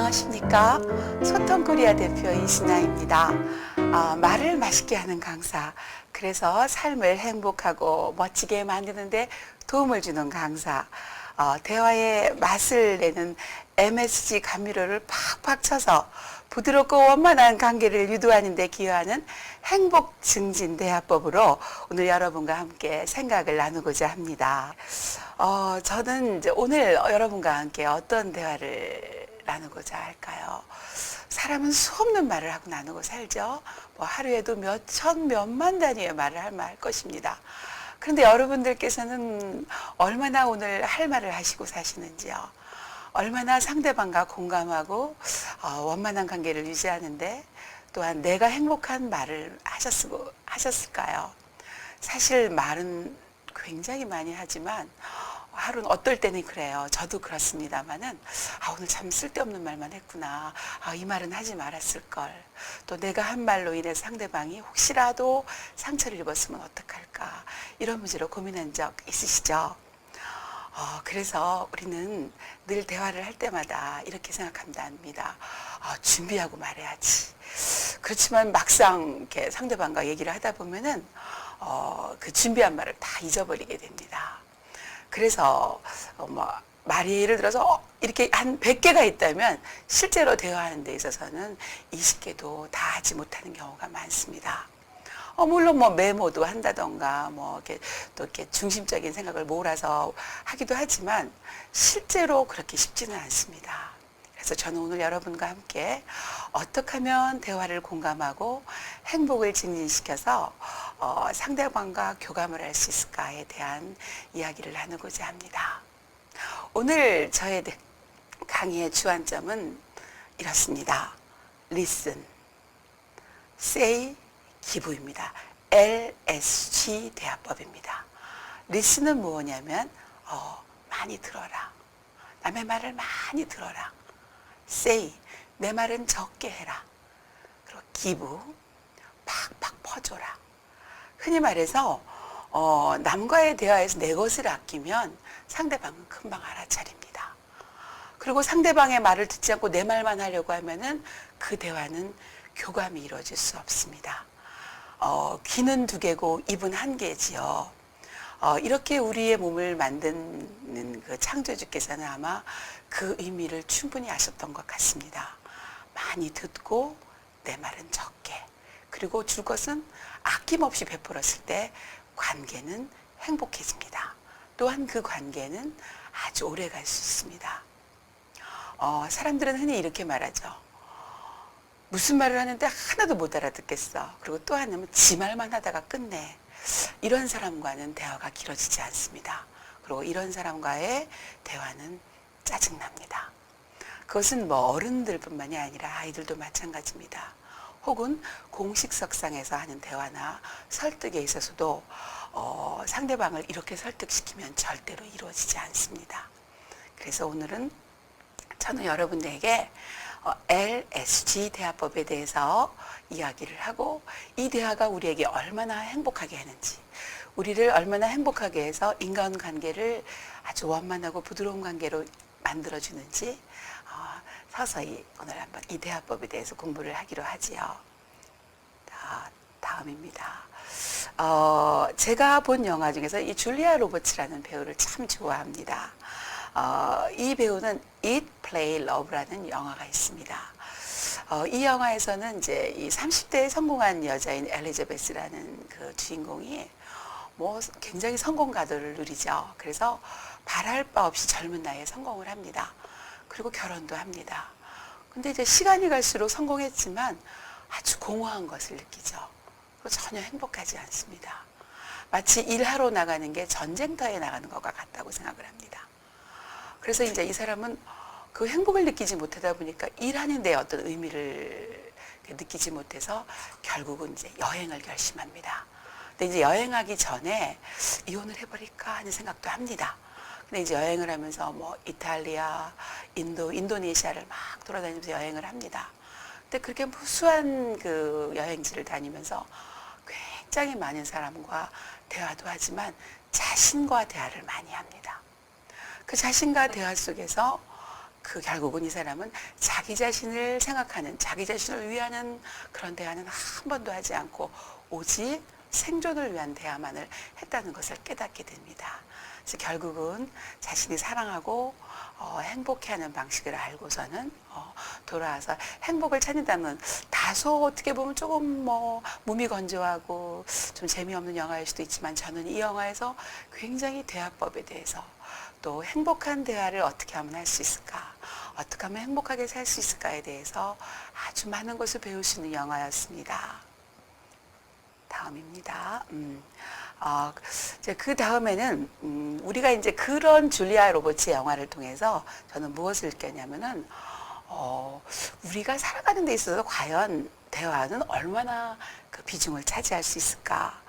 안녕하십니까. 소통코리아 대표 이신아입니다. 말을 맛있게 하는 강사, 그래서 삶을 행복하고 멋지게 만드는데 도움을 주는 강사, 대화의 맛을 내는 MSG 감미료를 팍팍 쳐서 부드럽고 원만한 관계를 유도하는 데 기여하는 행복 증진 대화법으로 오늘 여러분과 함께 생각을 나누고자 합니다. 저는 이제 오늘 여러분과 함께 어떤 대화를 나누고자 할까요? 사람은 수없는 말을 하고 나누고 살죠. 뭐 하루에도 몇 천, 몇만 단위의 말을 할 것입니다. 그런데 여러분들께서는 얼마나 오늘 할 말을 하시고 사시는지요? 얼마나 상대방과 공감하고 원만한 관계를 유지하는데 또한 내가 행복한 말을 하셨을까요? 사실 말은 굉장히 많이 하지만 하루는 어떨 때는 그래요. 저도 그렇습니다만은 오늘 참 쓸데없는 말만 했구나. 이 말은 하지 말았을 걸. 또 내가 한 말로 인해서 상대방이 혹시라도 상처를 입었으면 어떡할까. 이런 문제로 고민한 적 있으시죠? 그래서 우리는 늘 대화를 할 때마다 이렇게 생각한답니다. 준비하고 말해야지. 그렇지만 막상 이렇게 상대방과 얘기를 하다 보면은 그 준비한 말을 다 잊어버리게 됩니다. 그래서 말이 예를 들어서 이렇게 한 100개가 있다면 실제로 대화하는 데 있어서는 20개도 다 하지 못하는 경우가 많습니다. 물론 메모도 한다던가 이렇게 중심적인 생각을 몰아서 하기도 하지만 실제로 그렇게 쉽지는 않습니다. 그래서 저는 오늘 여러분과 함께 어떻게 하면 대화를 공감하고 행복을 증진시켜서 상대방과 교감을 할 수 있을까에 대한 이야기를 나누고자 합니다. 오늘 저의 강의의 주안점은 이렇습니다. Listen, Say, Give입니다. LSG 대화법입니다. Listen은 뭐냐면 많이 들어라. 남의 말을 많이 들어라. Say, 내 말은 적게 해라. 그리고 give, 팍팍 퍼줘라. 흔히 말해서 남과의 대화에서 내 것을 아끼면 상대방은 금방 알아차립니다. 그리고 상대방의 말을 듣지 않고 내 말만 하려고 하면은 그 대화는 교감이 이루어질 수 없습니다. 귀는 두 개고 입은 한 개지요. 이렇게 우리의 몸을 만드는 그 창조주께서는 아마 그 의미를 충분히 아셨던 것 같습니다. 많이 듣고 내 말은 적게. 그리고 줄 것은 아낌없이 베풀었을 때 관계는 행복해집니다. 또한 그 관계는 아주 오래 갈 수 있습니다. 사람들은 흔히 이렇게 말하죠. 무슨 말을 하는데 하나도 못 알아듣겠어. 그리고 또 하나는 지 말만 하다가 끝내. 이런 사람과는 대화가 길어지지 않습니다. 그리고 이런 사람과의 대화는 짜증납니다. 그것은 어른들뿐만이 아니라 아이들도 마찬가지입니다. 혹은 공식석상에서 하는 대화나 설득에 있어서도 상대방을 이렇게 설득시키면 절대로 이루어지지 않습니다. 그래서 오늘은 저는 여러분들에게 LSG 대화법에 대해서 이야기를 하고 이 대화가 우리에게 얼마나 행복하게 하는지, 우리를 얼마나 행복하게 해서 인간관계를 아주 원만하고 부드러운 관계로 만들어주는지 서서히 오늘 한번 이 대화법에 대해서 공부를 하기로 하지요. 다음입니다. 제가 본 영화 중에서 이 줄리아 로버츠라는 배우를 참 좋아합니다. 이 배우는 Eat, Play, Love라는 영화가 있습니다. 이 영화에서는 이제 이 30대에 성공한 여자인 엘리자베스라는 그 주인공이 굉장히 성공 가도를 누리죠. 그래서 바랄 바 없이 젊은 나이에 성공을 합니다. 그리고 결혼도 합니다. 근데 이제 시간이 갈수록 성공했지만 아주 공허한 것을 느끼죠. 그리고 전혀 행복하지 않습니다. 마치 일하러 나가는 게 전쟁터에 나가는 것과 같다고 생각을 합니다. 그래서 이제 이 사람은 그 행복을 느끼지 못하다 보니까 일하는 데 어떤 의미를 느끼지 못해서 결국은 이제 여행을 결심합니다. 근데 이제 여행하기 전에 이혼을 해버릴까 하는 생각도 합니다. 근데 이제 여행을 하면서 이탈리아, 인도네시아를 막 돌아다니면서 여행을 합니다. 근데 그렇게 무수한 그 여행지를 다니면서 굉장히 많은 사람과 대화도 하지만 자신과 대화를 많이 합니다. 그 자신과 대화 속에서 그 결국은 이 사람은 자기 자신을 생각하는, 자기 자신을 위하는 그런 대화는 한 번도 하지 않고 오직 생존을 위한 대화만을 했다는 것을 깨닫게 됩니다. 그래서 결국은 자신이 사랑하고 행복해하는 방식을 알고서는 돌아와서 행복을 찾는다는, 다소 어떻게 보면 조금 무미건조하고 좀 재미없는 영화일 수도 있지만, 저는 이 영화에서 굉장히 대화법에 대해서, 또 행복한 대화를 어떻게 하면 할 수 있을까, 어떻게 하면 행복하게 살 수 있을까에 대해서 아주 많은 것을 배울 수 있는 영화였습니다. 다음입니다. 이제 그 다음에는 우리가 이제 그런 줄리아 로버츠의 영화를 통해서 저는 무엇을 느꼈냐면은 우리가 살아가는 데 있어서 과연 대화는 얼마나 그 비중을 차지할 수 있을까?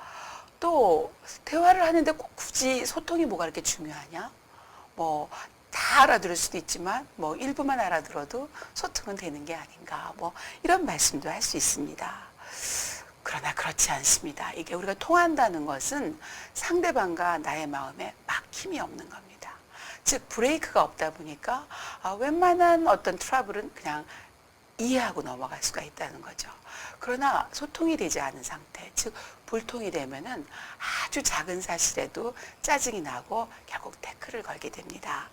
또 대화를 하는데 꼭 굳이 소통이 뭐가 그렇게 중요하냐? 다 알아들을 수도 있지만 일부만 알아들어도 소통은 되는 게 아닌가, 이런 말씀도 할 수 있습니다. 그러나 그렇지 않습니다. 이게 우리가 통한다는 것은 상대방과 나의 마음에 막힘이 없는 겁니다. 즉 브레이크가 없다 보니까 웬만한 어떤 트러블은 그냥 이해하고 넘어갈 수가 있다는 거죠. 그러나 소통이 되지 않은 상태, 즉 불통이 되면은 아주 작은 사실에도 짜증이 나고 결국 태클을 걸게 됩니다.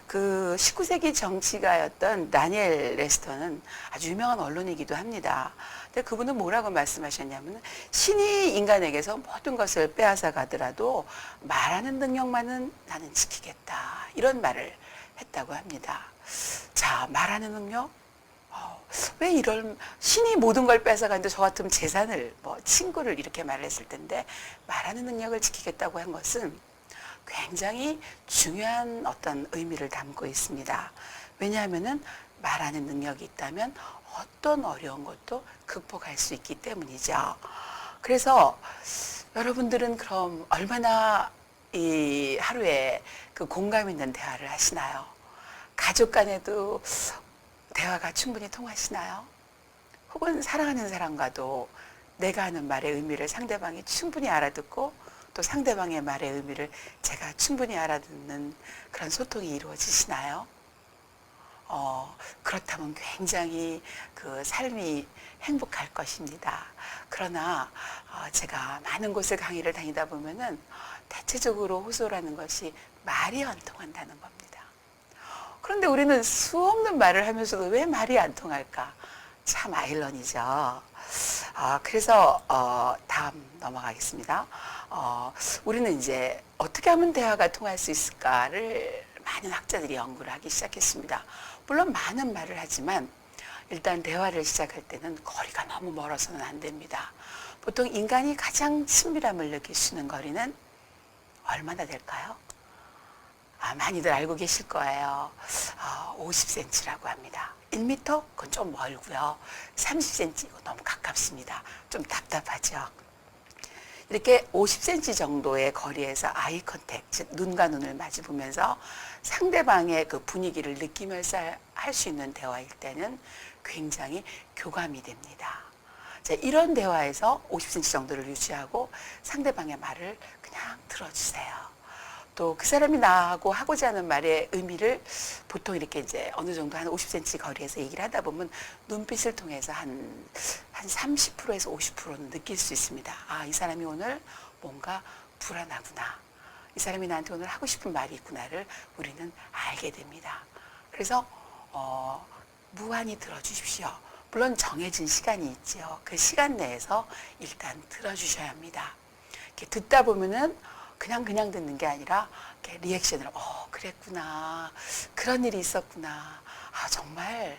그 19세기 정치가였던 다니엘 레스터는 아주 유명한 언론이기도 합니다. 근데 그분은 뭐라고 말씀하셨냐면, 신이 인간에게서 모든 것을 빼앗아 가더라도 말하는 능력만은 나는 지키겠다, 이런 말을 했다고 합니다. 자, 말하는 능력? 왜 이런, 신이 모든 걸 뺏어가는데 저 같으면 재산을, 친구를 이렇게 말을 했을 텐데, 말하는 능력을 지키겠다고 한 것은 굉장히 중요한 어떤 의미를 담고 있습니다. 왜냐하면은 말하는 능력이 있다면 어떤 어려운 것도 극복할 수 있기 때문이죠. 그래서 여러분들은 그럼 얼마나 이 하루에 그 공감 있는 대화를 하시나요? 가족 간에도 대화가 충분히 통하시나요? 혹은 사랑하는 사람과도 내가 하는 말의 의미를 상대방이 충분히 알아듣고, 또 상대방의 말의 의미를 제가 충분히 알아듣는 그런 소통이 이루어지시나요? 그렇다면 굉장히 그 삶이 행복할 것입니다. 그러나 제가 많은 곳을 강의를 다니다 보면은 대체적으로 호소라는 것이 말이 안 통한다는 겁니다. 그런데 우리는 수없는 말을 하면서도 왜 말이 안 통할까? 참 아이러니죠. 그래서 다음 넘어가겠습니다. 우리는 이제 어떻게 하면 대화가 통할 수 있을까를 많은 학자들이 연구를 하기 시작했습니다. 물론 많은 말을 하지만 일단 대화를 시작할 때는 거리가 너무 멀어서는 안 됩니다. 보통 인간이 가장 친밀함을 느낄 수 있는 거리는 얼마나 될까요? 많이들 알고 계실 거예요. 50cm라고 합니다. 1m? 그건 좀 멀고요. 30cm? 이거 너무 가깝습니다. 좀 답답하죠. 이렇게 50cm 정도의 거리에서 아이 컨택, 즉 눈과 눈을 마주 보면서 상대방의 그 분위기를 느끼면서 할 수 있는 대화일 때는 굉장히 교감이 됩니다. 자, 이런 대화에서 50cm 정도를 유지하고 상대방의 말을 그냥 들어주세요. 또 그 사람이 나하고 하고자 하는 말의 의미를 보통 이렇게 이제 어느 정도 한 50cm 거리에서 얘기를 하다 보면 눈빛을 통해서 한 30%에서 50%는 느낄 수 있습니다. 이 사람이 오늘 뭔가 불안하구나. 이 사람이 나한테 오늘 하고 싶은 말이 있구나를 우리는 알게 됩니다. 그래서 무한히 들어주십시오. 물론 정해진 시간이 있죠. 그 시간 내에서 일단 들어주셔야 합니다. 이렇게 듣다 보면은 그냥 듣는 게 아니라 이렇게 리액션을 그랬구나, 그런 일이 있었구나, 정말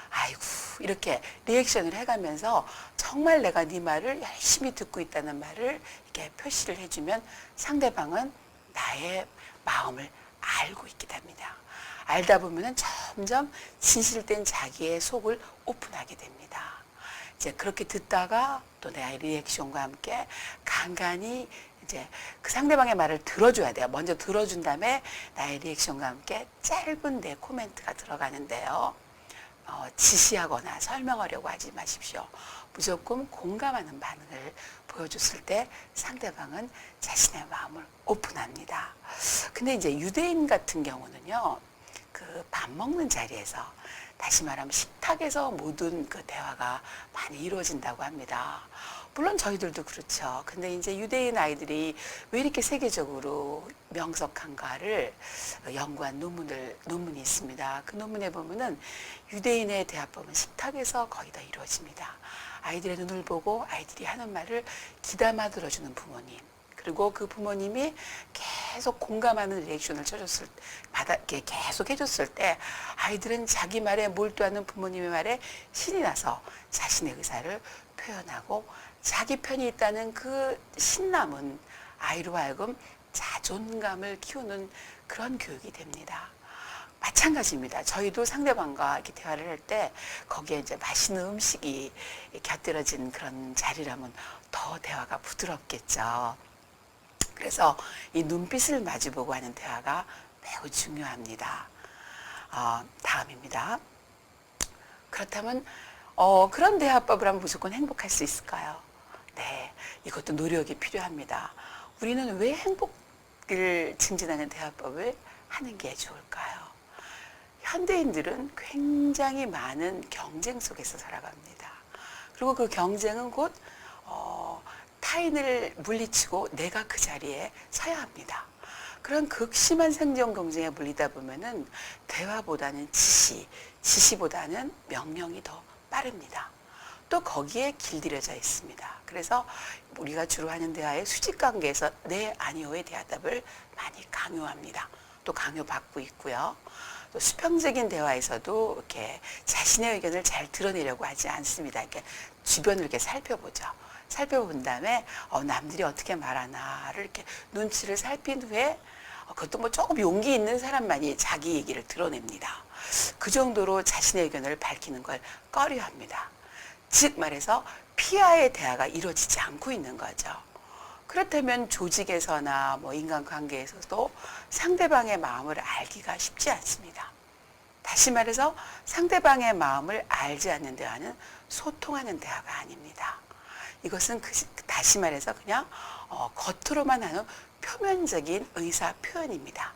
아이고, 이렇게 리액션을 해가면서 정말 내가 네 말을 열심히 듣고 있다는 말을 이렇게 표시를 해주면 상대방은 나의 마음을 알고 있게 됩니다. 알다 보면은 점점 진실된 자기의 속을 오픈하게 됩니다. 이제 그렇게 듣다가 또 내 리액션과 함께 간간히 이제 그 상대방의 말을 들어줘야 돼요. 먼저 들어준 다음에 나의 리액션과 함께 짧은 내 코멘트가 들어가는데요. 지시하거나 설명하려고 하지 마십시오. 무조건 공감하는 반응을 보여줬을 때 상대방은 자신의 마음을 오픈합니다. 근데 이제 유대인 같은 경우는요, 그 밥 먹는 자리에서, 다시 말하면 식탁에서 모든 그 대화가 많이 이루어진다고 합니다. 물론 저희들도 그렇죠. 근데 이제 유대인 아이들이 왜 이렇게 세계적으로 명석한가를 연구한 논문이 있습니다. 그 논문에 보면은 유대인의 대화법은 식탁에서 거의 다 이루어집니다. 아이들의 눈을 보고 아이들이 하는 말을 귀담아 들어주는 부모님. 그리고 그 부모님이 계속 공감하는 리액션을 계속 해줬을 때 아이들은 자기 말에 몰두하는 부모님의 말에 신이 나서 자신의 의사를 표현하고 자기 편이 있다는 그 신남은 아이로 하여금 자존감을 키우는 그런 교육이 됩니다. 마찬가지입니다. 저희도 상대방과 이렇게 대화를 할 때 거기에 이제 맛있는 음식이 곁들여진 그런 자리라면 더 대화가 부드럽겠죠. 그래서 이 눈빛을 마주보고 하는 대화가 매우 중요합니다. 다음입니다. 그렇다면 그런 대화법을 하면 무조건 행복할 수 있을까요? 네, 이것도 노력이 필요합니다. 우리는 왜 행복을 증진하는 대화법을 하는 게 좋을까요? 현대인들은 굉장히 많은 경쟁 속에서 살아갑니다. 그리고 그 경쟁은 곧 타인을 물리치고 내가 그 자리에 서야 합니다. 그런 극심한 생존 경쟁에 물리다 보면은 대화보다는 지시보다는 명령이 더 빠릅니다. 또 거기에 길들여져 있습니다. 그래서 우리가 주로 하는 대화의 수직 관계에서 네, 아니오의 대화답을 많이 강요합니다. 또 강요받고 있고요. 또 수평적인 대화에서도 이렇게 자신의 의견을 잘 드러내려고 하지 않습니다. 이렇게 주변을 이렇게 살펴본 다음에 남들이 어떻게 말하나를 이렇게 눈치를 살핀 후에 그것도 뭐 조금 용기 있는 사람만이 자기 얘기를 드러냅니다. 그 정도로 자신의 의견을 밝히는 걸 꺼려합니다. 즉 말해서 피아의 대화가 이루어지지 않고 있는 거죠. 그렇다면 조직에서나 뭐 인간관계에서도 상대방의 마음을 알기가 쉽지 않습니다. 다시 말해서 상대방의 마음을 알지 않는 대화는 소통하는 대화가 아닙니다. 이것은 다시 말해서 그냥 겉으로만 하는 표면적인 의사 표현입니다.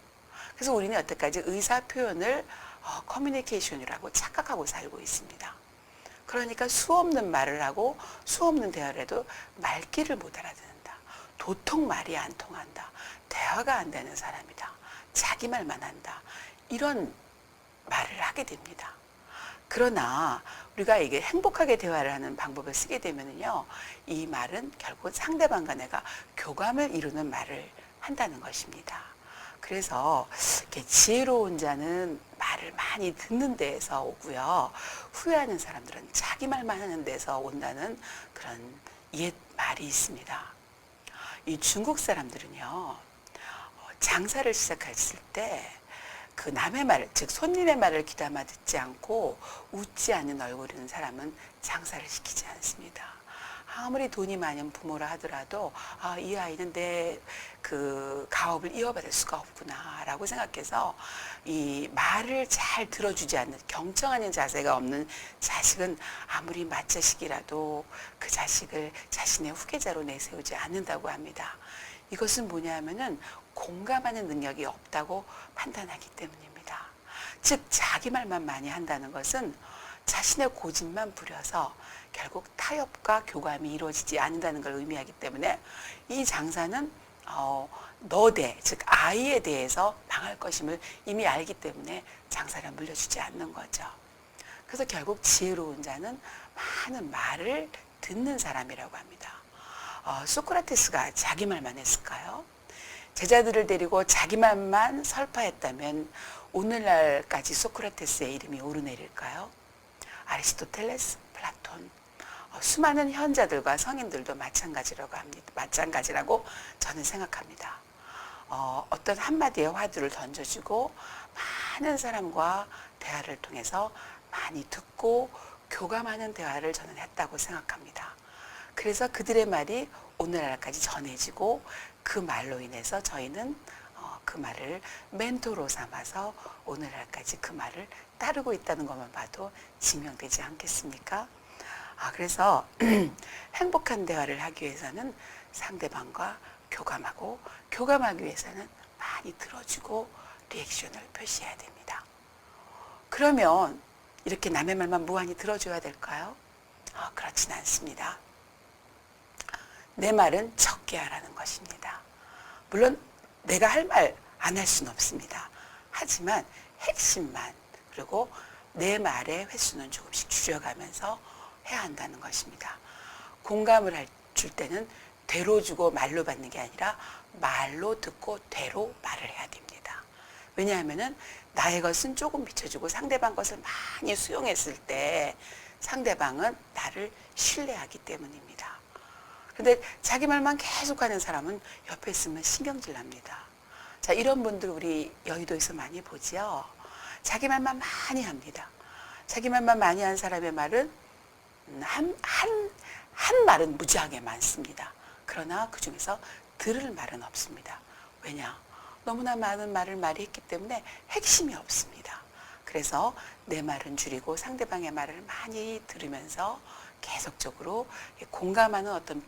그래서 우리는 여태까지 의사 표현을 커뮤니케이션이라고 착각하고 살고 있습니다. 그러니까 수없는 말을 하고 수없는 대화를 해도 말귀를 못 알아듣는다. 도통 말이 안 통한다. 대화가 안 되는 사람이다. 자기 말만 한다. 이런 말을 하게 됩니다. 그러나 우리가 이게 행복하게 대화를 하는 방법을 쓰게 되면요, 이 말은 결국 상대방과 내가 교감을 이루는 말을 한다는 것입니다. 그래서 이렇게 지혜로운 자는 말을 많이 듣는 데에서 오고요, 후회하는 사람들은 자기 말만 하는 데서 온다는 그런 옛 말이 있습니다. 이 중국 사람들은요, 장사를 시작했을 때 그 남의 말, 즉 손님의 말을 귀담아 듣지 않고 웃지 않는 얼굴 있는 사람은 장사를 시키지 않습니다. 아무리 돈이 많은 부모라 하더라도 이 아이는 내 그 가업을 이어받을 수가 없구나라고 생각해서 이 말을 잘 들어주지 않는, 경청하는 자세가 없는 자식은 아무리 맏자식이라도 그 자식을 자신의 후계자로 내세우지 않는다고 합니다. 이것은 뭐냐면은 공감하는 능력이 없다고 판단하기 때문입니다. 즉 자기 말만 많이 한다는 것은 자신의 고집만 부려서 결국 타협과 교감이 이루어지지 않는다는 걸 의미하기 때문에 이 장사는 너대, 즉 아이에 대해서 망할 것임을 이미 알기 때문에 장사를 물려주지 않는 거죠. 그래서 결국 지혜로운 자는 많은 말을 듣는 사람이라고 합니다. 소크라테스가 자기 말만 했을까요? 제자들을 데리고 자기 말만 설파했다면 오늘날까지 소크라테스의 이름이 오르내릴까요? 아리스토텔레스, 플라톤, 수많은 현자들과 성인들도 마찬가지라고 저는 생각합니다. 어떤 한마디의 화두를 던져주고 많은 사람과 대화를 통해서 많이 듣고 교감하는 대화를 저는 했다고 생각합니다. 그래서 그들의 말이 오늘날까지 전해지고 그 말로 인해서 저희는 그 말을 멘토로 삼아서 오늘날까지 그 말을 따르고 있다는 것만 봐도 증명되지 않겠습니까? 그래서 행복한 대화를 하기 위해서는 상대방과 교감하고, 교감하기 위해서는 많이 들어주고 리액션을 표시해야 됩니다. 그러면 이렇게 남의 말만 무한히 들어줘야 될까요? 그렇진 않습니다. 내 말은 적게 하라는 것입니다. 물론 내가 할 말 안 할 수는 없습니다. 하지만 핵심만, 그리고 내 말의 횟수는 조금씩 줄여가면서 해야 한다는 것입니다. 공감을 줄 때는 되로 주고 말로 받는 게 아니라 말로 듣고 되로 말을 해야 됩니다. 왜냐하면 나의 것은 조금 비춰주고 상대방 것을 많이 수용했을 때 상대방은 나를 신뢰하기 때문입니다. 그런데 자기 말만 계속하는 사람은 옆에 있으면 신경질 납니다. 자, 이런 분들 우리 여의도에서 많이 보지요. 자기 말만 많이 합니다. 자기 말만 많이 한 사람의 말은 한 말은 무지하게 많습니다. 그러나 그 중에서 들을 말은 없습니다. 왜냐? 너무나 많은 말을 많이 했기 때문에 핵심이 없습니다. 그래서 내 말은 줄이고 상대방의 말을 많이 들으면서 계속적으로 공감하는 어떤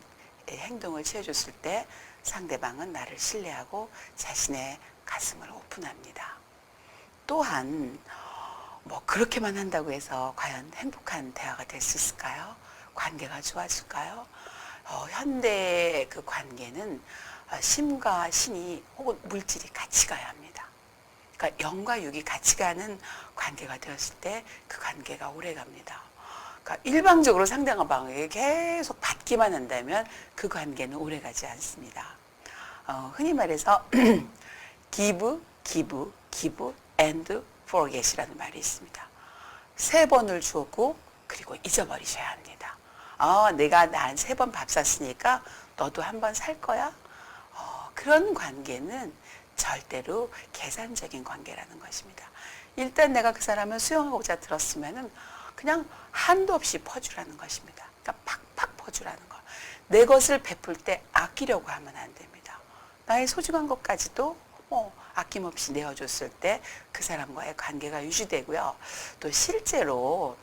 행동을 취해줬을 때 상대방은 나를 신뢰하고 자신의 가슴을 오픈합니다. 또한 그렇게만 한다고 해서 과연 행복한 대화가 될 수 있을까요? 관계가 좋아질까요? 현대의 그 관계는 심과 신이 혹은 물질이 같이 가야 합니다. 그러니까 영과 육이 같이 가는 관계가 되었을 때 그 관계가 오래 갑니다. 그러니까 일방적으로 상대방에게 계속 받기만 한다면 그 관계는 오래 가지 않습니다. 흔히 말해서 give, give, give and forget이라는 말이 있습니다. 3번을 주었고 그리고 잊어버리셔야 합니다. 내가 난 3번 밥 샀으니까 너도 한 번 살 거야? 그런 관계는 절대로 계산적인 관계라는 것입니다. 일단 내가 그 사람을 수용하고자 들었으면은 그냥 한도 없이 퍼주라는 것입니다. 그러니까 팍팍 퍼주라는 거. 내 것을 베풀 때 아끼려고 하면 안 됩니다. 나의 소중한 것까지도 아낌없이 내어줬을 때 그 사람과의 관계가 유지되고요. 또 실제로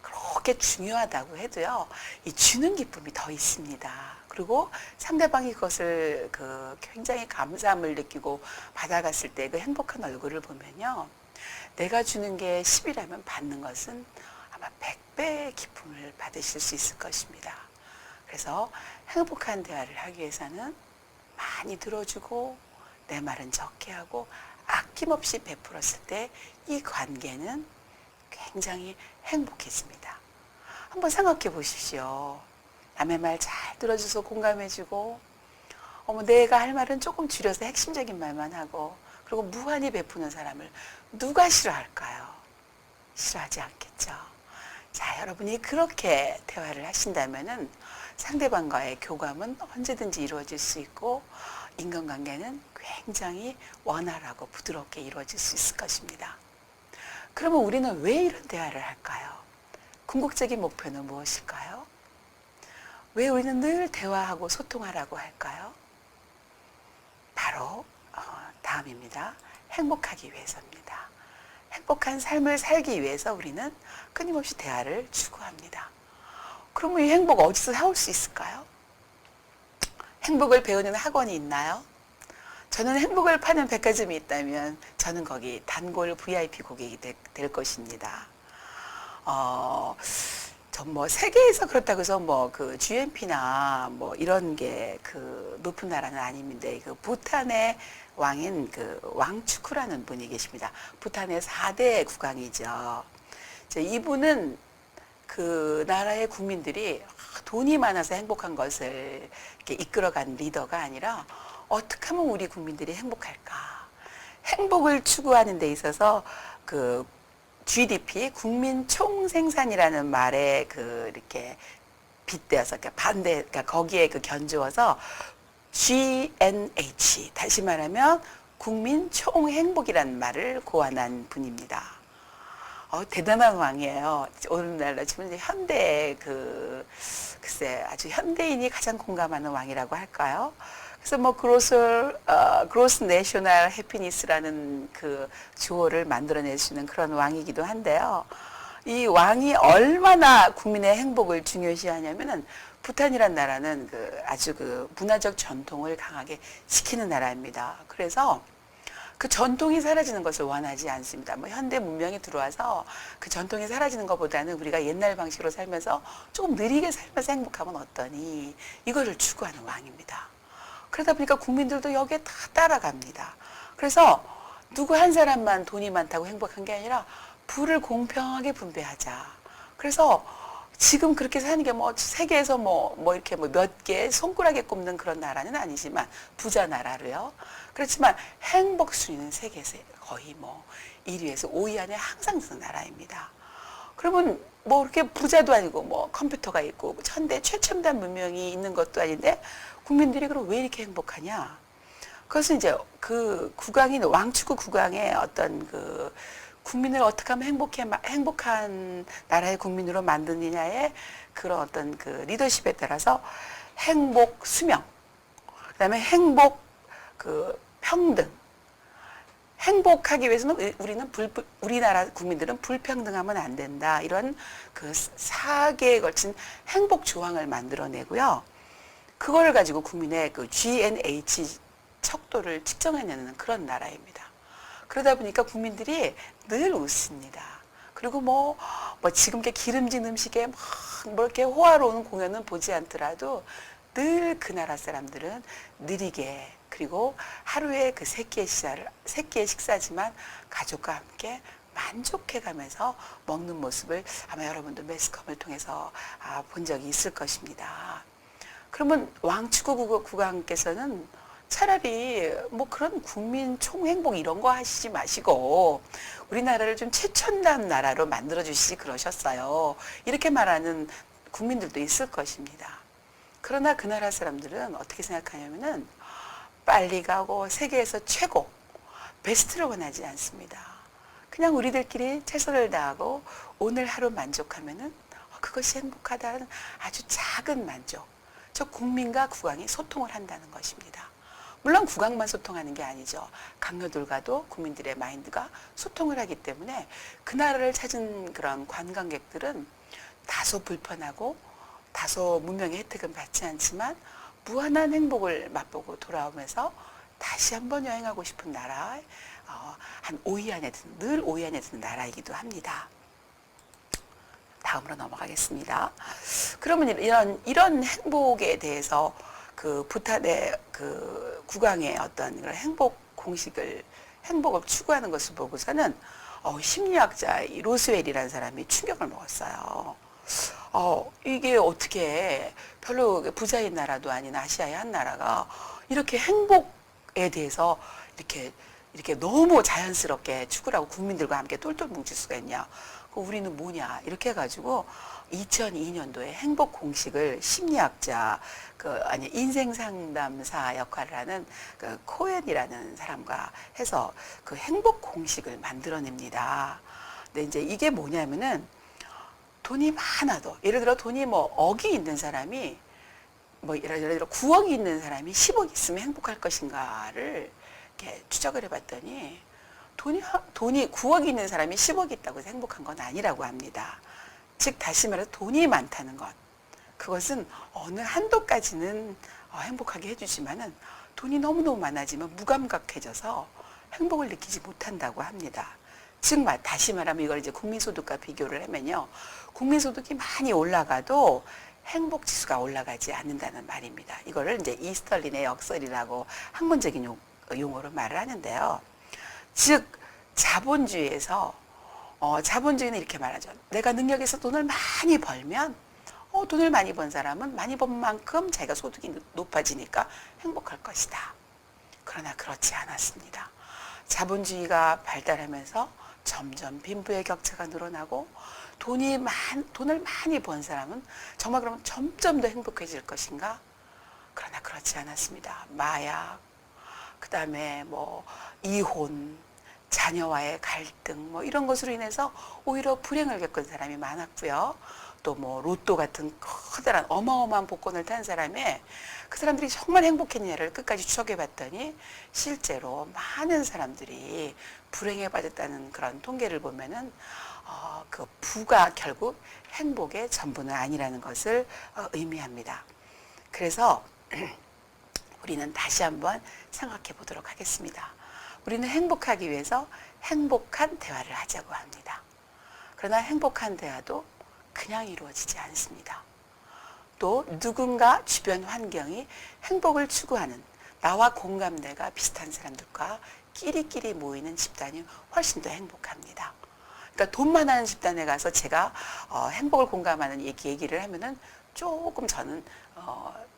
그렇게 중요하다고 해도요, 이 주는 기쁨이 더 있습니다. 그리고 상대방이 그것을 굉장히 감사함을 느끼고 받아갔을 때 그 행복한 얼굴을 보면요, 내가 주는 게 10이라면 받는 것은 아마 100배의 기쁨을 받으실 수 있을 것입니다. 그래서 행복한 대화를 하기 위해서는 많이 들어주고 내 말은 적게 하고 아낌없이 베풀었을 때 이 관계는 굉장히 행복해집니다. 한번 생각해 보십시오. 남의 말 잘 들어줘서 공감해주고 내가 할 말은 조금 줄여서 핵심적인 말만 하고 그리고 무한히 베푸는 사람을 누가 싫어할까요? 싫어하지 않겠죠. 자, 여러분이 그렇게 대화를 하신다면은 상대방과의 교감은 언제든지 이루어질 수 있고 인간관계는 굉장히 원활하고 부드럽게 이루어질 수 있을 것입니다. 그러면 우리는 왜 이런 대화를 할까요? 궁극적인 목표는 무엇일까요? 왜 우리는 늘 대화하고 소통하라고 할까요? 바로 다음입니다. 행복하기 위해서입니다. 행복한 삶을 살기 위해서 우리는 끊임없이 대화를 추구합니다. 그러면 이 행복 어디서 사올 수 있을까요? 행복을 배우는 학원이 있나요? 저는 행복을 파는 백화점이 있다면 저는 거기 단골 VIP 고객이 될 것입니다. 전 세계에서 그렇다고 해서 그 GNP나 이런 게 높은 나라는 아닙니다. 부탄의 왕인 왕추쿠라는 분이 계십니다. 부탄의 4대 국왕이죠. 이분은 그 나라의 국민들이 돈이 많아서 행복한 것을 이렇게 이끌어간 리더가 아니라 어떻게 하면 우리 국민들이 행복할까? 행복을 추구하는 데 있어서 GDP, 국민 총생산이라는 말에 이렇게 빗대어서, 그러니까 거기에 견주어서 GNH, 다시 말하면 국민 총행복이라는 말을 고안한 분입니다. 대단한 왕이에요. 오늘날로 치면 현대 글쎄 아주 현대인이 가장 공감하는 왕이라고 할까요? 그래서 그로스 내셔널 해피니스라는 주어를 만들어낼 수 있는 그런 왕이기도 한데요. 이 왕이 얼마나 국민의 행복을 중요시하냐면은 부탄이란 나라는 아주 문화적 전통을 강하게 지키는 나라입니다. 그래서 그 전통이 사라지는 것을 원하지 않습니다. 뭐 현대 문명이 들어와서 그 전통이 사라지는 것보다는 우리가 옛날 방식으로 살면서 조금 느리게 살면서 행복하면 어떠니, 이거를 추구하는 왕입니다. 그러다 보니까 국민들도 여기에 다 따라갑니다. 그래서 누구 한 사람만 돈이 많다고 행복한 게 아니라 부를 공평하게 분배하자. 그래서 지금 그렇게 사는 게 뭐 세계에서 뭐 이렇게 뭐 몇 개 손가락에 꼽는 그런 나라는 아니지만 부자 나라로요. 그렇지만 행복 순위는 세계에서 거의 뭐 1위에서 5위 안에 항상 드는 나라입니다. 그러면 뭐 이렇게 부자도 아니고 뭐 컴퓨터가 있고 현대 최첨단 문명이 있는 것도 아닌데 국민들이 그럼 왜 이렇게 행복하냐? 그것은 이제 그 국왕인 왕축국 국왕의 어떤 그 국민을 어떻게 하면 행복한 나라의 국민으로 만드느냐의 그런 어떤 그 리더십에 따라서 행복 수명, 그다음에 행복 그 평등, 행복하기 위해서는 우리나라 국민들은 불평등하면 안 된다. 이런 그 4개에 걸친 행복 조항을 만들어내고요. 그걸 가지고 국민의 그 GNH 척도를 측정해내는 그런 나라입니다. 그러다 보니까 국민들이 늘 웃습니다. 그리고 뭐 지금 게 기름진 음식에 뭐 이렇게 호화로운 공연은 보지 않더라도 늘 그 나라 사람들은 느리게, 그리고 하루에 그 세 끼의 식사지만 가족과 함께 만족해 가면서 먹는 모습을 아마 여러분도 매스컴을 통해서 본 적이 있을 것입니다. 그러면 왕축국 국왕께서는 차라리 뭐 그런 국민 총행복 이런 거 하시지 마시고 우리나라를 좀 최첨단 나라로 만들어 주시지 그러셨어요. 이렇게 말하는 국민들도 있을 것입니다. 그러나 그 나라 사람들은 어떻게 생각하냐면은 빨리 가고 세계에서 최고, 베스트를 원하지 않습니다. 그냥 우리들끼리 최선을 다하고 오늘 하루 만족하면은 그것이 행복하다는 아주 작은 만족. 저 국민과 국왕이 소통을 한다는 것입니다. 물론 국왕만 소통하는 게 아니죠. 강요들과도 국민들의 마인드가 소통을 하기 때문에 그 나라를 찾은 그런 관광객들은 다소 불편하고 다소 문명의 혜택은 받지 않지만 무한한 행복을 맛보고 돌아오면서 다시 한번 여행하고 싶은 나라, 한 5위 안에 드는, 늘 5위 안에 드는 나라이기도 합니다. 다음으로 넘어가겠습니다. 그러면 이런 행복에 대해서 그 부탄의 그 국왕의 어떤 그런 행복을 추구하는 것을 보고서는 심리학자 로스웰이라는 사람이 충격을 먹었어요. 이게 어떻게 별로 부자인 나라도 아닌 아시아의 한 나라가 이렇게 행복에 대해서 이렇게 너무 자연스럽게 추구를 하고 국민들과 함께 똘똘 뭉칠 수가 있냐. 우리는 뭐냐. 이렇게 해가지고 2002년도에 행복 공식을 심리학자, 인생 상담사 역할을 하는 그 코엔이라는 사람과 해서 그 행복 공식을 만들어냅니다. 근데 이제 이게 뭐냐면은 돈이 많아도, 예를 들어 돈이 뭐 억이 있는 사람이 예를 들어 9억이 있는 사람이 10억 있으면 행복할 것인가를 이렇게 추적을 해봤더니 돈이 9억이 있는 사람이 10억이 있다고 해서 행복한 건 아니라고 합니다. 즉 다시 말해서 돈이 많다는 것, 그것은 어느 한도까지는 행복하게 해주지만은 돈이 너무너무 많아지면 무감각해져서 행복을 느끼지 못한다고 합니다. 즉 다시 말하면 이걸 이제 국민소득과 비교를 하면요, 국민소득이 많이 올라가도 행복 지수가 올라가지 않는다는 말입니다. 이거를 이제 이스털린의 역설이라고 학문적인 용어로 말을 하는데요. 즉 자본주의에서 자본주의는 이렇게 말하죠. 내가 능력에서 돈을 많이 벌면 돈을 많이 번 사람은 많이 번 만큼 자기가 소득이 높아지니까 행복할 것이다. 그러나 그렇지 않았습니다. 자본주의가 발달하면서 점점 빈부의 격차가 늘어나고 돈을 많이 번 사람은 정말 그러면 점점 더 행복해질 것인가? 그러나 그렇지 않았습니다. 마약, 그 다음에 이혼, 자녀와의 갈등 이런 것으로 인해서 오히려 불행을 겪은 사람이 많았고요. 또 로또 같은 커다란 어마어마한 복권을 탄 사람의 그 사람들이 정말 행복했냐를 끝까지 추적해 봤더니 실제로 많은 사람들이 불행에 빠졌다는 그런 통계를 보면은 그 부가 결국 행복의 전부는 아니라는 것을 의미합니다. 그래서 우리는 다시 한번 생각해 보도록 하겠습니다. 우리는 행복하기 위해서 행복한 대화를 하자고 합니다. 그러나 행복한 대화도 그냥 이루어지지 않습니다. 또 누군가 주변 환경이 행복을 추구하는 나와 공감대가 비슷한 사람들과 끼리끼리 모이는 집단이 훨씬 더 행복합니다. 그러니까 돈만 많은 집단에 가서 제가 행복을 공감하는 얘기를 하면은 조금 저는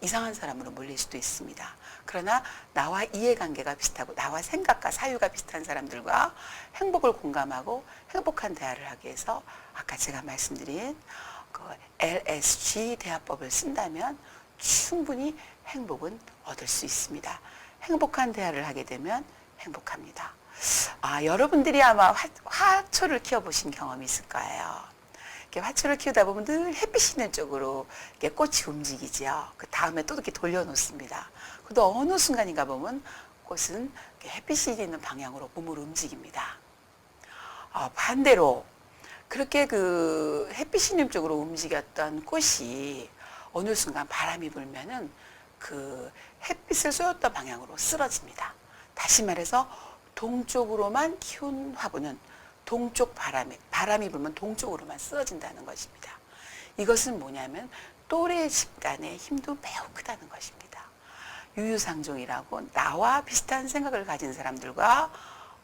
이상한 사람으로 몰릴 수도 있습니다. 그러나 나와 이해관계가 비슷하고 나와 생각과 사유가 비슷한 사람들과 행복을 공감하고 행복한 대화를 하기 위해서 아까 제가 말씀드린 그 LSG 대화법을 쓴다면 충분히 행복은 얻을 수 있습니다. 행복한 대화를 하게 되면 행복합니다. 여러분들이 아마 화초를 키워보신 경험이 있을 거예요. 이렇게 화초를 키우다 보면 늘 햇빛이 있는 쪽으로 이렇게 꽃이 움직이죠. 그 다음에 또 이렇게 돌려놓습니다. 그래도 어느 순간인가 보면 꽃은 햇빛이 있는 방향으로 몸을 움직입니다. 반대로 그렇게 그 햇빛이 있는 쪽으로 움직였던 꽃이 어느 순간 바람이 불면은 그 햇빛을 쏘였던 방향으로 쓰러집니다. 다시 말해서 동쪽으로만 키운 화분은 동쪽 바람이 불면 동쪽으로만 쓰러진다는 것입니다. 이것은 뭐냐면 또래 집단의 힘도 매우 크다는 것입니다. 유유상종이라고 나와 비슷한 생각을 가진 사람들과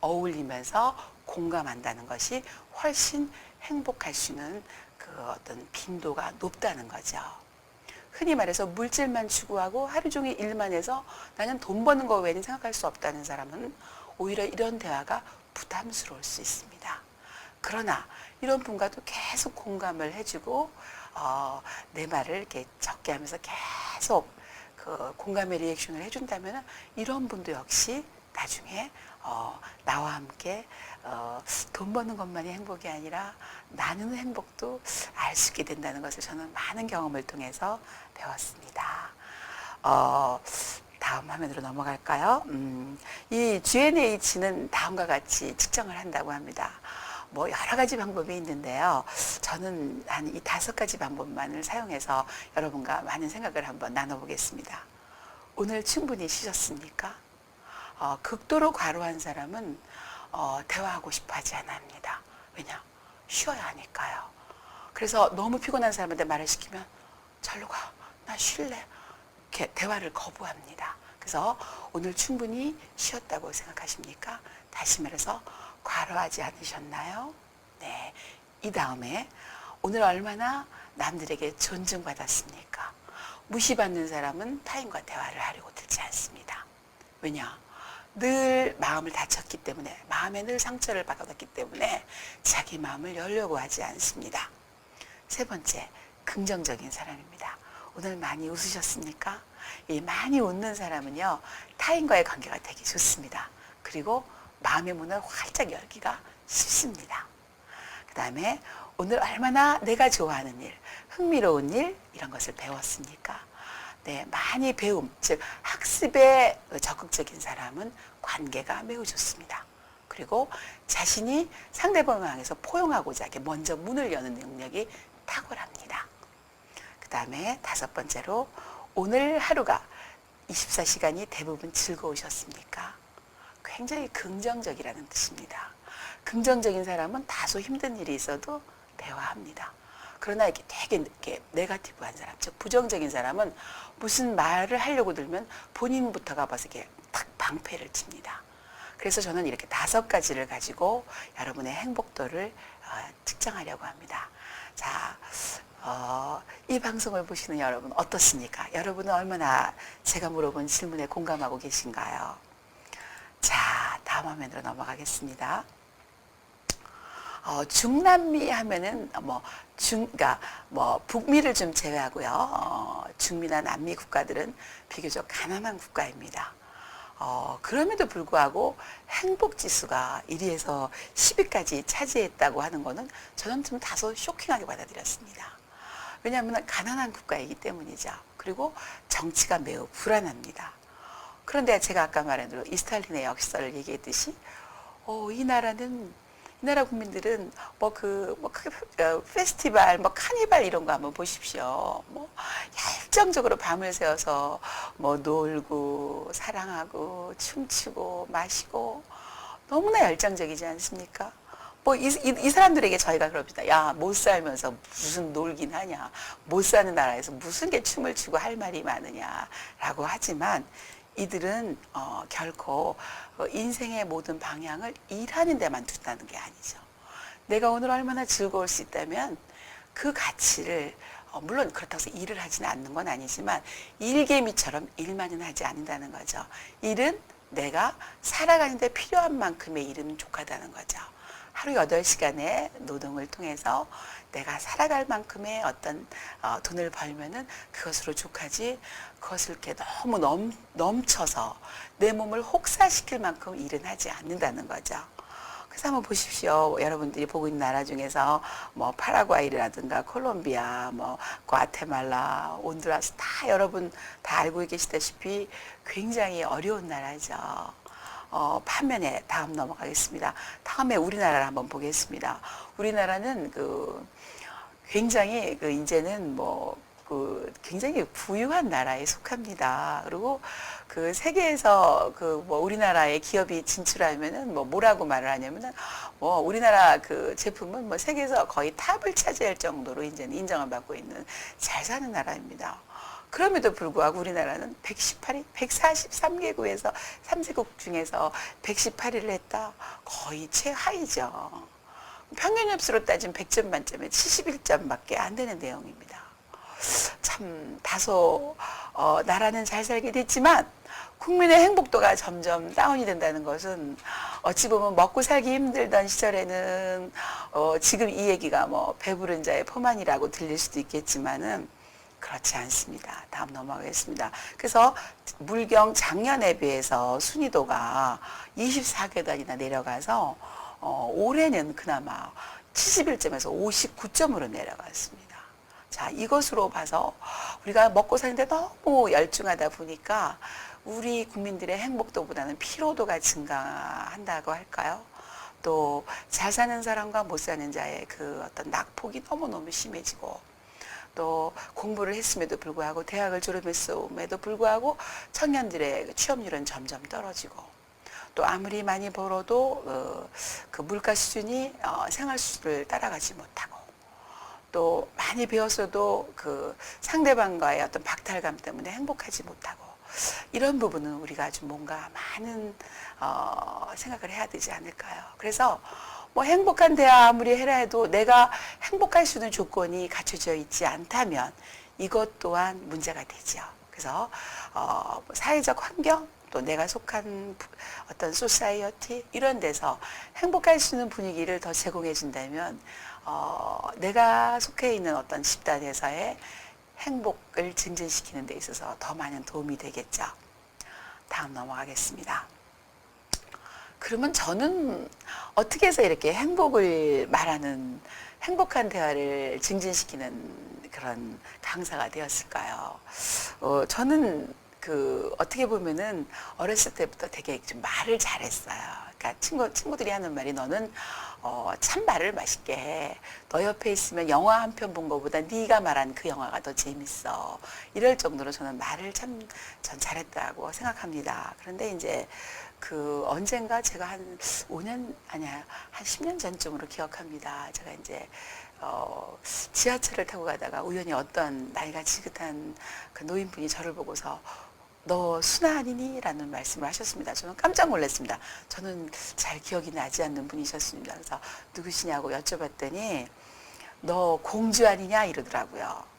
어울리면서 공감한다는 것이 훨씬 행복할 수 있는 그 어떤 빈도가 높다는 거죠. 흔히 말해서 물질만 추구하고 하루 종일 일만 해서 나는 돈 버는 거 외에는 생각할 수 없다는 사람은 오히려 이런 대화가 부담스러울 수 있습니다. 그러나 이런 분과도 계속 공감을 해주고 내 말을 이렇게 적게 하면서 계속 그 공감의 리액션을 해준다면 이런 분도 역시 나중에 나와 함께 돈 버는 것만이 행복이 아니라 나누는 행복도 알 수 있게 된다는 것을 저는 많은 경험을 통해서 배웠습니다. 다음 화면으로 넘어갈까요? 이 GNH는 다음과 같이 측정을 한다고 합니다. 뭐 여러 가지 방법이 있는데요. 저는 한 이 5가지 방법만을 사용해서 여러분과 많은 생각을 한번 나눠보겠습니다. 오늘 충분히 쉬셨습니까? 극도로 과로한 사람은 대화하고 싶어 하지 않습니다. 왜냐? 쉬어야 하니까요. 그래서 너무 피곤한 사람한테 말을 시키면 절로 가, 나 쉴래. 이렇게 대화를 거부합니다. 그래서 오늘 충분히 쉬었다고 생각하십니까? 다시 말해서 과로하지 않으셨나요? 네. 이 다음에 오늘 얼마나 남들에게 존중받았습니까? 무시받는 사람은 타인과 대화를 하려고 들지 않습니다. 왜냐? 늘 마음을 다쳤기 때문에, 마음에 늘 상처를 받았기 때문에 자기 마음을 열려고 하지 않습니다. 세 번째, 긍정적인 사람입니다. 오늘 많이 웃으셨습니까? 이 많이 웃는 사람은요, 타인과의 관계가 되게 좋습니다. 그리고 마음의 문을 활짝 열기가 쉽습니다. 그 다음에 오늘 얼마나 내가 좋아하는 일, 흥미로운 일, 이런 것을 배웠습니까? 네, 많이 배움, 즉 학습에 적극적인 사람은 관계가 매우 좋습니다. 그리고 자신이 상대방을 향해서 포용하고자 하게 먼저 문을 여는 능력이 탁월합니다. 그 다음에 5번째로 오늘 하루가 24시간이 대부분 즐거우셨습니까? 굉장히 긍정적이라는 뜻입니다. 긍정적인 사람은 다소 힘든 일이 있어도 대화합니다. 그러나 이게 되게 네거티브한 사람, 즉 부정적인 사람은 무슨 말을 하려고 들면 본인부터가 봐서 이렇게 탁 방패를 칩니다. 그래서 저는 이렇게 5가지를 가지고 여러분의 행복도를 측정하려고 합니다. 자, 이 방송을 보시는 여러분 어떻습니까? 여러분은 얼마나 제가 물어본 질문에 공감하고 계신가요? 자, 다음 화면으로 넘어가겠습니다. 중남미 하면은 그러니까 북미를 좀 제외하고요. 중미나 남미 국가들은 비교적 가난한 국가입니다. 그럼에도 불구하고 행복 지수가 1위에서 10위까지 차지했다고 하는 거는 저는 좀 다소 쇼킹하게 받아들였습니다. 왜냐하면 가난한 국가이기 때문이죠. 그리고 정치가 매우 불안합니다. 그런데 제가 아까 말한 대로 이스탈린의 역사를 얘기했듯이 이 나라 국민들은 페스티벌, 카니발 이런 거 한번 보십시오. 열정적으로 밤을 새워서 놀고, 사랑하고, 춤추고, 마시고, 너무나 열정적이지 않습니까? 뭐, 이 사람들에게 저희가 그럽니다. 야, 못 살면서 무슨 놀긴 하냐. 못 사는 나라에서 무슨 게 춤을 추고 할 말이 많으냐. 라고 하지만 이들은, 결코 인생의 모든 방향을 일하는 데만 둔다는 게 아니죠. 내가 오늘 얼마나 즐거울 수 있다면 그 가치를 물론 그렇다고 해서 일을 하지는 않는 건 아니지만 일개미처럼 일만은 하지 않는다는 거죠. 일은 내가 살아가는데 필요한 만큼의 일은 족하다는 거죠. 하루 8시간의 노동을 통해서 내가 살아갈 만큼의 어떤 돈을 벌면은 그것으로 족하지 그것을 이렇게 너무 넘쳐서 내 몸을 혹사시킬 만큼 일은 하지 않는다는 거죠. 그래서 한번 보십시오. 여러분들이 보고 있는 나라 중에서 뭐 파라과이라든가 콜롬비아, 뭐 과테말라, 온두라스 다 여러분 다 알고 계시다시피 굉장히 어려운 나라죠. 반면에 다음 넘어가겠습니다. 다음에 우리나라를 한번 보겠습니다. 우리나라는 굉장히 이제는 굉장히 부유한 나라에 속합니다. 그리고 세계에서 우리나라의 기업이 진출하면은 뭐라고 말을 하냐면은 우리나라 제품은 세계에서 거의 탑을 차지할 정도로 이제는 인정을 받고 있는 잘 사는 나라입니다. 그럼에도 불구하고 우리나라는 143개국에서 3개국 중에서 118위를 했다. 거의 최하위죠. 평균 점수로 따지면 100점 만점에 71점밖에 안 되는 내용입니다. 참 다소 나라는 잘 살게 됐지만 국민의 행복도가 점점 다운이 된다는 것은 어찌 보면 먹고 살기 힘들던 시절에는 지금 이 얘기가 배부른 자의 포만이라고 들릴 수도 있겠지만은 그렇지 않습니다. 다음 넘어가겠습니다. 그래서 물경 작년에 비해서 순위도가 24계단이나 내려가서 올해는 그나마 71점에서 59점으로 내려갔습니다. 자, 이것으로 봐서 우리가 먹고 사는데 너무 열중하다 보니까 우리 국민들의 행복도보다는 피로도가 증가한다고 할까요? 또 잘 사는 사람과 못 사는 자의 어떤 낙폭이 너무너무 심해지고 또 공부를 했음에도 불구하고 대학을 졸업했음에도 불구하고 청년들의 취업률은 점점 떨어지고 또 아무리 많이 벌어도 그 물가 수준이 생활 수준을 따라가지 못하고 또 많이 배웠어도 상대방과의 어떤 박탈감 때문에 행복하지 못하고 이런 부분은 우리가 좀 뭔가 많은 생각을 해야 되지 않을까요? 그래서 행복한 대화 아무리 해라 해도 내가 행복할 수 있는 조건이 갖춰져 있지 않다면 이것 또한 문제가 되죠. 그래서 사회적 환경 또 내가 속한 어떤 소사이어티 이런 데서 행복할 수 있는 분위기를 더 제공해 준다면 내가 속해 있는 어떤 집단에서의 행복을 증진시키는 데 있어서 더 많은 도움이 되겠죠. 다음 넘어가겠습니다. 그러면 저는 어떻게 해서 이렇게 행복을 말하는 행복한 대화를 증진시키는 그런 강사가 되었을까요? 저는 어떻게 보면은 어렸을 때부터 되게 좀 말을 잘했어요. 그러니까 친구들이 하는 말이 너는 참 말을 맛있게 해. 너 옆에 있으면 영화 한 편 본 것보다 네가 말한 그 영화가 더 재밌어. 이럴 정도로 저는 말을 전 잘했다고 생각합니다. 그런데 이제 언젠가 제가 한 5년, 아니야, 한 10년 전쯤으로 기억합니다. 제가 이제, 지하철을 타고 가다가 우연히 어떤 나이가 지긋한 노인분이 저를 보고서 너 순아 아니니? 라는 말씀을 하셨습니다. 저는 깜짝 놀랐습니다. 저는 잘 기억이 나지 않는 분이셨습니다. 그래서 누구시냐고 여쭤봤더니 너 공주 아니냐? 이러더라고요.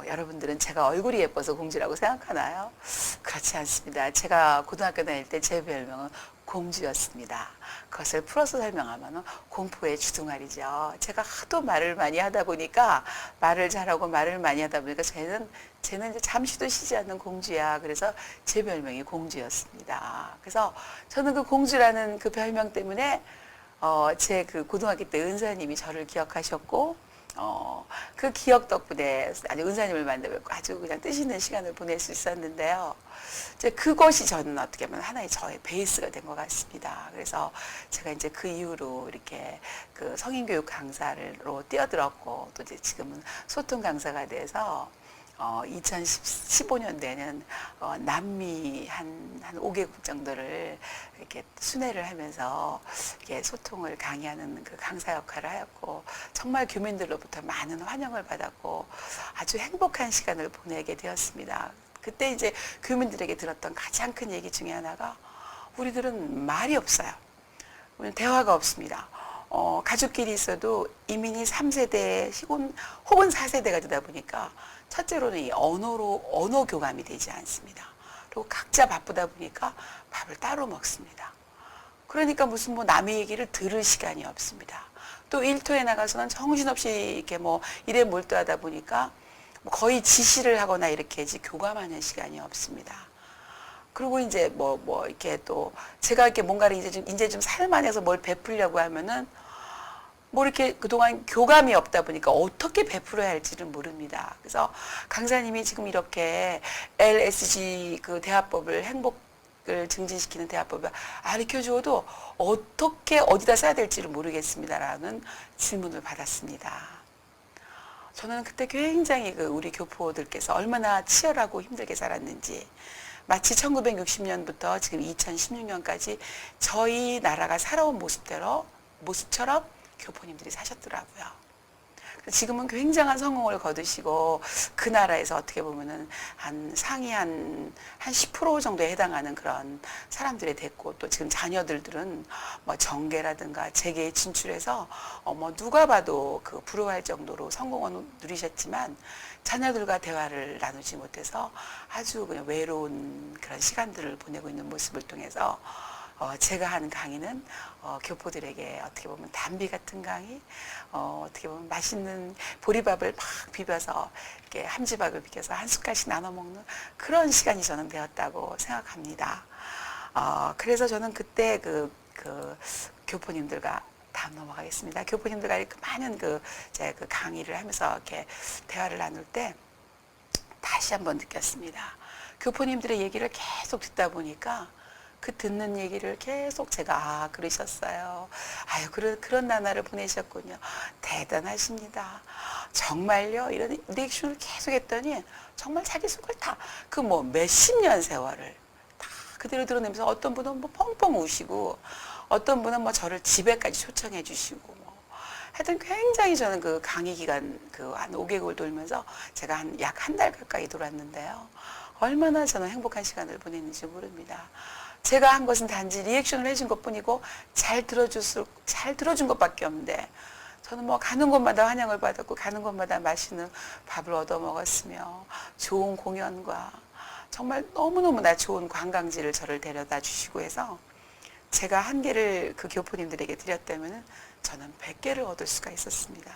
여러분들은 제가 얼굴이 예뻐서 공주라고 생각하나요? 그렇지 않습니다. 제가 고등학교 다닐 때 제 별명은 공주였습니다. 그것을 풀어서 설명하면 공포의 주둥아리죠. 제가 하도 말을 많이 하다 보니까 말을 잘하고 말을 많이 하다 보니까 쟤는 이제 잠시도 쉬지 않는 공주야. 그래서 제 별명이 공주였습니다. 그래서 저는 그 공주라는 그 별명 때문에 제 고등학교 때 은사님이 저를 기억하셨고 그 기억 덕분에 아주 은사님을 만나뵙고 아주 그냥 뜻 있는 시간을 보낼 수 있었는데요. 이제 그것이 저는 어떻게 보면 하나의 저의 베이스가 된 것 같습니다. 그래서 제가 이제 그 이후로 이렇게 성인교육 강사로 뛰어들었고 또 이제 지금은 소통 강사가 돼서 2015년대에는 남미 한 5개국 정도를 이렇게 순회를 하면서 이렇게 소통을 강의하는 그 강사 역할을 하였고, 정말 교민들로부터 많은 환영을 받았고 아주 행복한 시간을 보내게 되었습니다. 그때 이제 교민들에게 들었던 가장 큰 얘기 중에 하나가, 우리들은 말이 없어요. 우리는 대화가 없습니다. 가족끼리 있어도 이민이 3세대 혹은 4세대가 되다 보니까 첫째로는 이 언어 교감이 되지 않습니다. 그리고 각자 바쁘다 보니까 밥을 따로 먹습니다. 그러니까 무슨 뭐 남의 얘기를 들을 시간이 없습니다. 또 일터에 나가서는 정신없이 이렇게 뭐 일에 몰두하다 보니까 거의 지시를 하거나 이렇게 교감하는 시간이 없습니다. 그리고 이제 이렇게 또 제가 이렇게 뭔가를 이제 좀 살만해서 뭘 베풀려고 하면은 뭐 이렇게 그동안 교감이 없다 보니까 어떻게 베풀어야 할지를 모릅니다. 그래서 강사님이 지금 이렇게 LSG 그 대화법을 행복을 증진시키는 대화법을 가르쳐 주어도 어떻게 어디다 써야 될지를 모르겠습니다라는 질문을 받았습니다. 저는 그때 굉장히 우리 교포들께서 얼마나 치열하고 힘들게 살았는지, 마치 1960년부터 지금 2016년까지 저희 나라가 살아온 모습처럼 교포님들이 사셨더라고요. 지금은 굉장한 성공을 거두시고 그 나라에서 어떻게 보면은 상위 한 10% 정도에 해당하는 그런 사람들이 됐고, 또 지금 자녀들은 뭐 정계라든가 재계에 진출해서 뭐 누가 봐도 부러워할 정도로 성공을 누리셨지만, 자녀들과 대화를 나누지 못해서 아주 그냥 외로운 그런 시간들을 보내고 있는 모습을 통해서 제가 하는 강의는 교포들에게 어떻게 보면 단비 같은 강의, 어떻게 보면 맛있는 보리밥을 막 비벼서 이렇게 함지박을 비벼서 한 숟갈씩 나눠 먹는 그런 시간이 저는 되었다고 생각합니다. 그래서 저는 그때 교포님들과 다음 넘어가겠습니다. 교포님들과 이렇게 많은 제가 강의를 하면서 이렇게 대화를 나눌 때 다시 한번 느꼈습니다. 교포님들의 얘기를 계속 듣다 보니까 그 듣는 얘기를 계속 제가 그러셨어요. 아유, 그런 나날을 보내셨군요. 대단하십니다. 정말요? 이런 리액션을 계속 했더니 정말 자기 속을 다 몇십 년 세월을 다 그대로 드러내면서, 어떤 분은 뭐 펑펑 우시고 어떤 분은 뭐 저를 집에까지 초청해 주시고 하여튼 굉장히 저는 그 강의 기간 한 5개국을 돌면서 제가 약 한 달 가까이 돌았는데요. 얼마나 저는 행복한 시간을 보냈는지 모릅니다. 제가 한 것은 단지 리액션을 해준 것뿐이고 잘 들어준 것밖에 없는데, 저는 뭐 가는 곳마다 환영을 받았고 가는 곳마다 맛있는 밥을 얻어 먹었으며 좋은 공연과 정말 너무너무나 좋은 관광지를 저를 데려다 주시고 해서, 제가 한 개를 그 교포님들에게 드렸다면 저는 100개를 얻을 수가 있었습니다.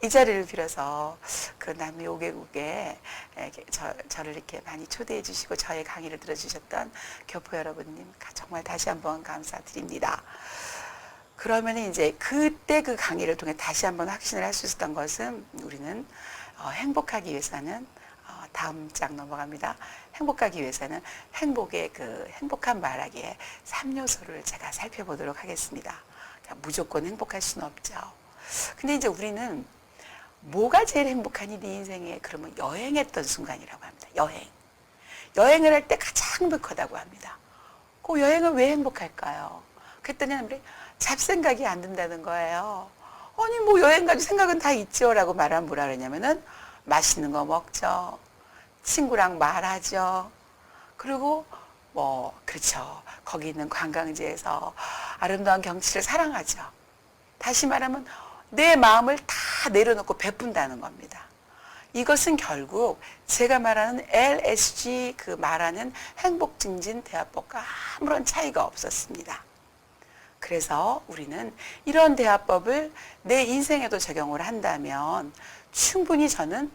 이 자리를 빌어서 그 남미 5개국에 저를 이렇게 많이 초대해 주시고 저의 강의를 들어주셨던 교포 여러분님, 정말 다시 한번 감사드립니다. 그러면 이제 그때 그 강의를 통해 다시 한번 확신을 할 수 있었던 것은, 우리는 행복하기 위해서는, 다음 장 넘어갑니다. 행복하기 위해서는 행복한 말하기에 3요소를 제가 살펴보도록 하겠습니다. 그러니까 무조건 행복할 수는 없죠. 근데 이제 우리는 뭐가 제일 행복하니 네 인생에? 그러면 여행했던 순간이라고 합니다. 여행을 할 때 가장 행복하다고 합니다. 그 여행은 왜 행복할까요? 그랬더니 우리 잡생각이 안 든다는 거예요. 아니 뭐 여행 가도 생각은 다 있죠 라고 말하면 뭐라 그러냐면은, 맛있는 거 먹죠, 친구랑 말하죠, 그리고 그렇죠, 거기 있는 관광지에서 아름다운 경치를 사랑하죠. 다시 말하면 내 마음을 다 내려놓고 베푼다는 겁니다. 이것은 결국 제가 말하는 LSG 말하는 행복증진 대화법과 아무런 차이가 없었습니다. 그래서 우리는 이런 대화법을 내 인생에도 적용을 한다면 충분히 저는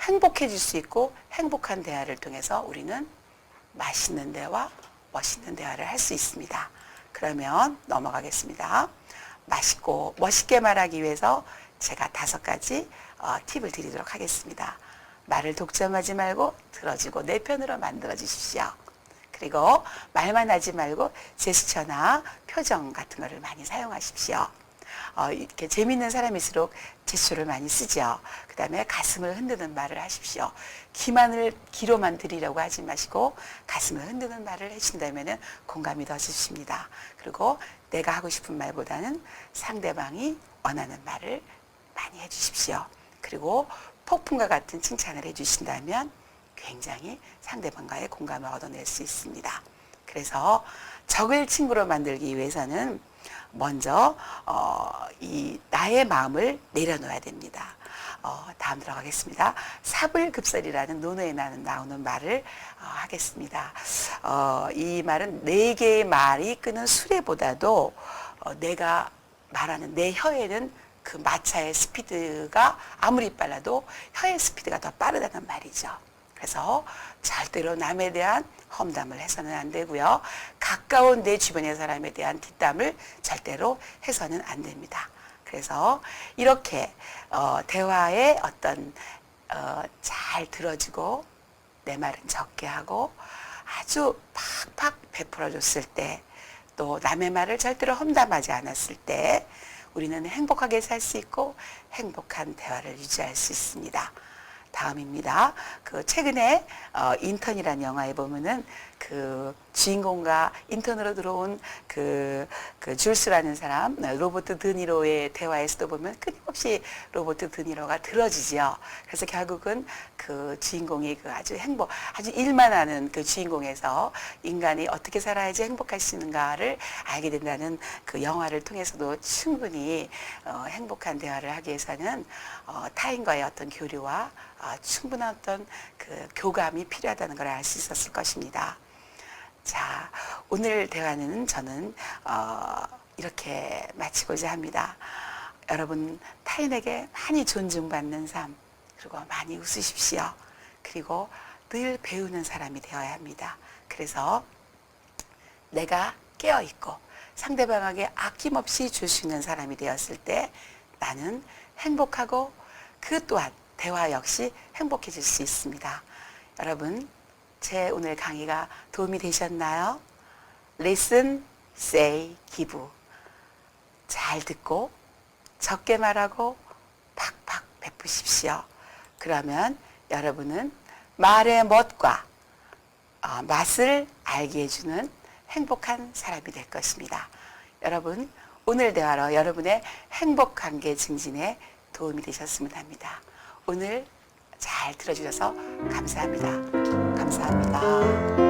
행복해질 수 있고, 행복한 대화를 통해서 우리는 맛있는 대화, 멋있는 대화를 할 수 있습니다. 그러면 넘어가겠습니다. 맛있고 멋있게 말하기 위해서 제가 5가지 팁을 드리도록 하겠습니다. 말을 독점하지 말고 들어주고 내 편으로 만들어 주십시오. 그리고 말만 하지 말고 제스처나 표정 같은 거를 많이 사용하십시오. 이렇게 재미있는 사람일수록 제스처를 많이 쓰죠. 그 다음에 가슴을 흔드는 말을 하십시오. 귀로만 들으려고 하지 마시고 가슴을 흔드는 말을 해주신다면 공감이 더 주십니다. 그리고 내가 하고 싶은 말보다는 상대방이 원하는 말을 많이 해주십시오. 그리고 폭풍과 같은 칭찬을 해주신다면 굉장히 상대방과의 공감을 얻어낼 수 있습니다. 그래서 적을 친구로 만들기 위해서는 먼저 나의 마음을 내려놓아야 됩니다. 다음 들어가겠습니다. 사불급설이라는 논어에 나오는 말을 하겠습니다. 이 말은 네 개의 말이 끄는 수레보다도 내가 말하는 내 혀에는 그 마차의 스피드가 아무리 빨라도 혀의 스피드가 더 빠르다는 말이죠. 그래서 절대로 남에 대한 험담을 해서는 안 되고요. 가까운 내 주변의 사람에 대한 뒷담을 절대로 해서는 안 됩니다. 그래서 이렇게 대화에 어떤 잘 들어주고 내 말은 적게 하고 아주 팍팍 베풀어 줬을 때, 또 남의 말을 절대로 험담하지 않았을 때 우리는 행복하게 살 수 있고 행복한 대화를 유지할 수 있습니다. 다음입니다. 그 최근에 인턴이라는 영화에 보면은 그 주인공과 인턴으로 들어온 그 줄스라는 사람, 로버트 드니로의 대화에서도 보면 끊임없이 로버트 드니로가 들어지죠. 그래서 결국은 그 주인공이 그 아주 일만 하는 그 주인공에서 인간이 어떻게 살아야지 행복할 수 있는가를 알게 된다는 그 영화를 통해서도 충분히 행복한 대화를 하기 위해서는 타인과의 어떤 교류와 충분한 어떤 그 교감이 필요하다는 걸 알 수 있었을 것입니다. 자, 오늘 대화는 저는 이렇게 마치고자 합니다. 여러분, 타인에게 많이 존중받는 삶, 그리고 많이 웃으십시오. 그리고 늘 배우는 사람이 되어야 합니다. 그래서 내가 깨어있고 상대방에게 아낌없이 줄 수 있는 사람이 되었을 때 나는 행복하고 그 또한 대화 역시 행복해질 수 있습니다. 여러분, 제 오늘 강의가 도움이 되셨나요? Listen, say, give. 잘 듣고 적게 말하고 팍팍 베푸십시오. 그러면 여러분은 말의 멋과 맛을 알게 해주는 행복한 사람이 될 것입니다. 여러분, 오늘 대화로 여러분의 행복관계 증진에 도움이 되셨으면 합니다. 오늘 잘 들어주셔서 감사합니다. 감사합니다.